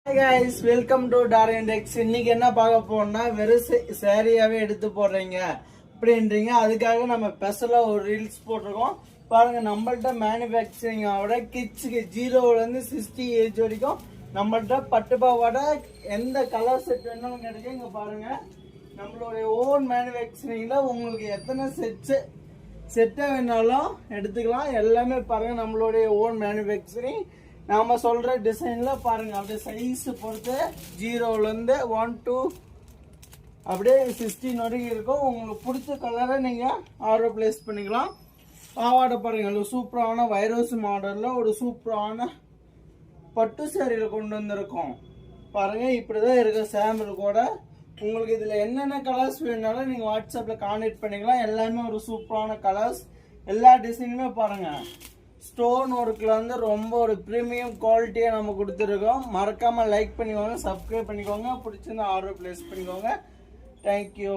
Hi guys, welcome to Darindex. இன்னைக்கு என்ன பார்க்க போறோம்னா வெறும் சாரியாவே எடுத்து போடுறீங்க அப்படின்றீங்க. அதுக்காக நம்ம ஸ்பெஷலா ஒரு ரீல்ஸ் போட்டிருக்கோம். பாருங்க, நம்மள்ட்ட மேனுஃபேக்சரிங் ஆவோட கிட்ஸுக்கு 0ல இருந்து 60 ஏஜ் வரைக்கும் நம்மள்ட்ட பட்டு பாவாடை எந்த கலர் செட் வேணாலும் கிடைக்கும். இங்க பாருங்க, நம்மளுடைய ஓன் மேனுஃபேக்சரிங்ல உங்களுக்கு எத்தனை செட்டை வேணாலும் எடுத்துக்கலாம். எல்லாமே பாருங்க, நம்மளுடைய ஓன் மேனுஃபேக்சரிங். நாம சொல்ற டிசைன்ல பாருங்க, அப்படியே சைஸ் பொறுத்து 0ல இருந்து 1 to அப்படியே 16 வரைக்கும் இருக்கும். உங்களுக்கு பிடிச்ச கலரை நீங்க ஆர்டர் பிளேஸ் பண்ணிக்கலாம். பாவாடை பாருங்க, சூப்பரான வைரோஸ் மாடல்ல ஒரு சூப்பரான பட்டு சேரியில கொண்டு வந்திருக்கோம். பாருங்க, இப்படிதான் இருக்க சாம்பிள் கூட. உங்களுக்கு இதுல என்னென்ன கலர்ஸ் வேணாலும் நீங்க வாட்ஸ்அப்ல கான்டாக்ட் பண்ணிக்கலாம். எல்லாமே ஒரு சூப்பரான கலர்ஸ். எல்லா டிசைனுமே பாருங்க, ஸ்டோன் ஒர்க்ல வந்து ரொம்ப ஒரு ப்ரீமியம் குவாலிட்டியா நம்ம கொடுத்துருக்கோம். மறக்காம லைக் பண்ணிக்கோங்க, சப்ஸ்கிரைப் பண்ணிக்கோங்க, பிடிச்சிருந்தா ஆர்டர் பிளேஸ் பண்ணிக்கோங்க. தேங்க்யூ.